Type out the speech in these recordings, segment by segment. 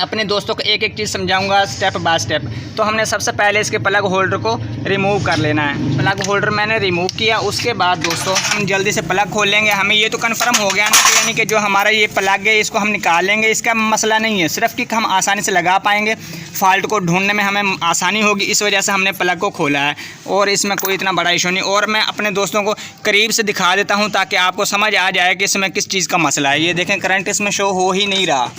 अपने दोस्तों को एक एक चीज़ समझाऊंगा स्टेप बाय स्टेप। तो हमने सबसे पहले इसके प्लग होल्डर को रिमूव कर लेना है। प्लग होल्डर मैंने रिमूव किया, उसके बाद दोस्तों हम जल्दी से प्लग खोल लेंगे। हमें ये तो कन्फर्म हो गया ना कि यानी कि जो हमारा ये प्लग है इसको हम निकाल लेंगे, इसका मसला नहीं है, सिर्फ कि हम आसानी से लगा पाएंगे, फॉल्ट को ढूंढने में हमें आसानी होगी, इस वजह से हमने प्लग को खोला है और इसमें कोई इतना बड़ा इशू नहीं। और मैं अपने दोस्तों को करीब से दिखा देता हूँ ताकि आपको समझ आ जाए कि इसमें किस चीज़ का मसला है। ये देखें करंट इसमें शो हो ही नहीं रहा।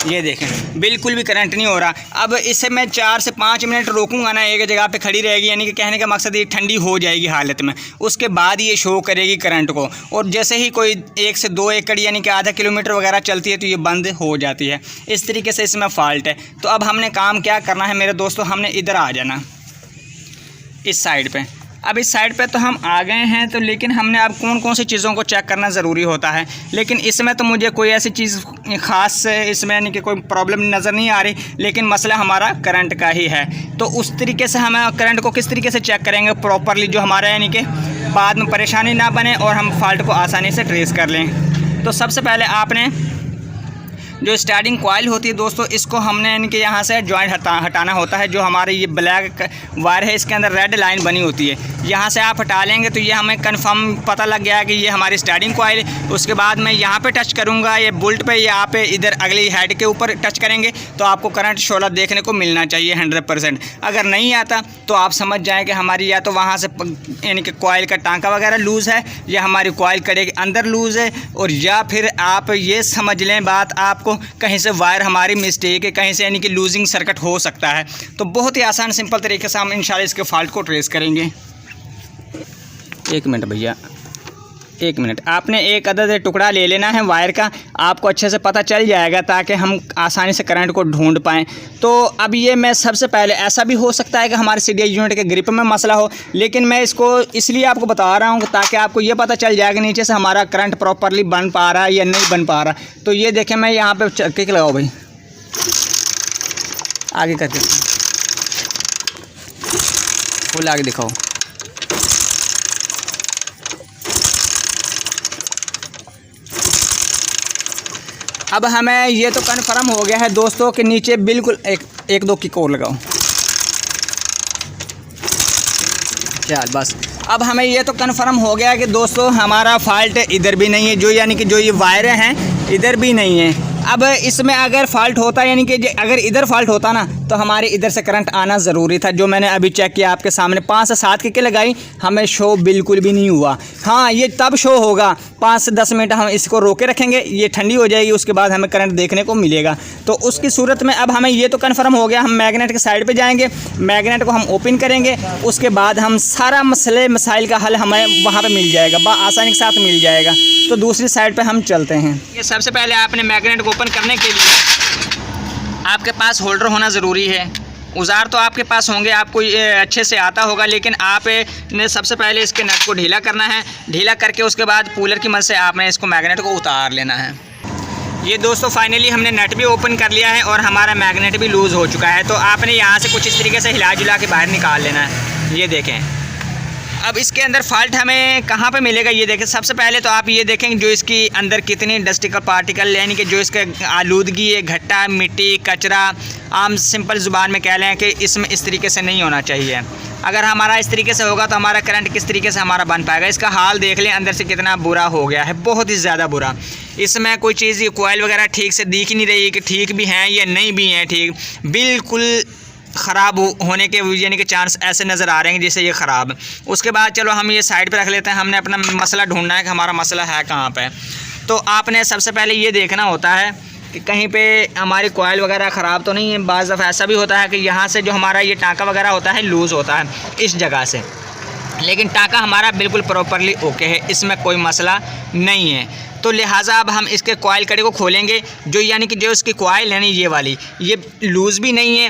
ये देखें बिल्कुल भी करंट नहीं हो रहा। अब इसे मैं 4 से 5 मिनट रोकूंगा ना, एक जगह पे खड़ी रहेगी, यानी कि कहने का मकसद ये ठंडी हो जाएगी हालत में, उसके बाद ये शो करेगी करंट को। और जैसे ही कोई 1 से 2 एकड़ यानी कि आधा किलोमीटर वगैरह चलती है तो ये बंद हो जाती है। इस तरीके से इसमें फ़ॉल्ट है। तो अब हमने काम क्या करना है मेरे दोस्तों, हमने इधर आ जाना इस साइड पे। अब इस साइड पे तो हम आ गए हैं, तो लेकिन हमने अब कौन कौन सी चीज़ों को चेक करना ज़रूरी होता है। लेकिन इसमें तो मुझे कोई ऐसी चीज़ ख़ास इसमें यानी कि कोई प्रॉब्लम नज़र नहीं आ रही, लेकिन मसला हमारा करंट का ही है। तो उस तरीके से हम करंट को किस तरीके से चेक करेंगे प्रॉपरली, जो हमारा यानी कि बाद में परेशानी ना बने और हम फॉल्ट को आसानी से ट्रेस कर लें। तो सबसे पहले आपने जो स्टार्टिंग कॉइल होती है दोस्तों, इसको हमने यानी कि यहाँ से जॉइंट हटाना होता है। जो हमारे ये ब्लैक वायर है इसके अंदर रेड लाइन बनी होती है, यहाँ से आप हटा लेंगे तो ये हमें कंफर्म पता लग गया कि ये हमारी स्टार्टिंग कॉइल है। उसके बाद मैं यहाँ पे टच करूँगा, ये बोल्ट पे, यहाँ पे इधर अगली हेड के ऊपर टच करेंगे तो आपको करंट शोला देखने को मिलना चाहिए 100%। अगर नहीं आता तो आप समझ जाएँ कि हमारी या तो वहाँ से यानी कि कॉइल का टांका वगैरह लूज़ है, या हमारी कॉइल कड़े के अंदर लूज़ है, और या फिर आप ये समझ लें बात, आपको कहीं से वायर हमारी मिस्टेक है, कहीं से यानी कि लूजिंग सर्किट हो सकता है। तो बहुत ही आसान सिंपल तरीके से हम इंशाल्लाह इसके फॉल्ट को ट्रेस करेंगे। 1 मिनट भैया, 1 मिनट। आपने एक अदद टुकड़ा ले लेना है वायर का, आपको अच्छे से पता चल जाएगा ताकि हम आसानी से करंट को ढूंढ पाएँ। तो अब ये मैं सबसे पहले, ऐसा भी हो सकता है कि हमारे सीडीआई यूनिट के ग्रिप में मसला हो, लेकिन मैं इसको इसलिए आपको बता रहा हूँ ताकि आपको ये पता चल जाएगा नीचे से हमारा करंट प्रॉपरली बन पा रहा है या नहीं बन पा रहा। तो ये देखें, मैं यहाँ पर किक लगाओ भाई, आगे करके फुल आगे दिखाओ। अब हमें ये तो कन्फर्म हो गया है दोस्तों कि नीचे बिल्कुल एक दो किक और लगाओ, चल बस। अब हमें ये तो कन्फर्म हो गया है कि दोस्तों हमारा फॉल्ट इधर भी नहीं है, जो यानी कि जो ये वायर हैं इधर भी नहीं है। अब इसमें अगर फॉल्ट होता यानी कि अगर इधर फॉल्ट होता ना तो हमारे इधर से करंट आना ज़रूरी था। जो मैंने अभी चेक किया आपके सामने, 5 से 7 किकें लगाई, हमें शो बिल्कुल भी नहीं हुआ। हाँ, ये तब शो होगा 5 से 10 मिनट हम इसको रोके रखेंगे, ये ठंडी हो जाएगी, उसके बाद हमें करंट देखने को मिलेगा। तो उसकी सूरत में अब हमें ये तो कन्फर्म हो गया, हम मैग्नेट के साइड पर जाएँगे, मैग्नेट को हम ओपन करेंगे, उसके बाद हम सारा मसाइल का हल हमें वहाँ पर मिल जाएगा, आसानी के साथ मिल जाएगा। तो दूसरी साइड पर हम चलते हैं। ये सबसे पहले आपने मैग्नेट को ओपन करने के लिए आपके पास होल्डर होना ज़रूरी है। औजार तो आपके पास होंगे, आपको ये अच्छे से आता होगा, लेकिन आप ने सबसे पहले इसके नट को ढीला करना है। ढीला करके उसके बाद पुलर की मदद से आपने इसको मैग्नेट को उतार लेना है। ये दोस्तों फाइनली हमने नट भी ओपन कर लिया है और हमारा मैग्नेट भी लूज़ हो चुका है। तो आपने यहाँ से कुछ इस तरीके से हिला जुला के बाहर निकाल लेना है। ये देखें, अब इसके अंदर फॉल्ट हमें कहाँ पे मिलेगा ये देखें। सबसे पहले तो आप ये देखें जो इसकी अंदर कितनी डस्टिकल पार्टिकल यानी कि जो इसके आलूदगी है, घट्टा, मिट्टी, कचरा, आम सिंपल ज़ुबान में कह लें कि इसमें इस तरीके से नहीं होना चाहिए। अगर हमारा इस तरीके से होगा तो हमारा करंट किस तरीके से हमारा बन पाएगा। इसका हाल देख लें अंदर से कितना बुरा हो गया है, बहुत ही ज़्यादा बुरा। इसमें कोई चीज़ ये कॉइल वगैरह ठीक से दिख ही नहीं रही कि ठीक भी हैं या नहीं भी हैं ठीक, बिल्कुल ख़राब होने के यानी कि चांस ऐसे नज़र आ रहे हैं जैसे ये ख़राब। उसके बाद चलो हम ये साइड पे रख लेते हैं, हमने अपना मसला ढूंढना है कि हमारा मसला है कहाँ पे। तो आपने सबसे पहले ये देखना होता है कि कहीं पे हमारी कॉइल वगैरह ख़राब तो नहीं है। बाज़ दफ़ा ऐसा भी होता है कि यहाँ से जो हमारा ये टाँका वगैरह होता है लूज़ होता है इस जगह से, लेकिन टाँका हमारा बिल्कुल प्रॉपरली ओके है, इसमें कोई मसला नहीं है। तो लिहाजा अब हम इसके कॉइल कड़े को खोलेंगे, जो यानी कि जो इसकी कॉइल है ना ये वाली, ये लूज़ भी नहीं है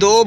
2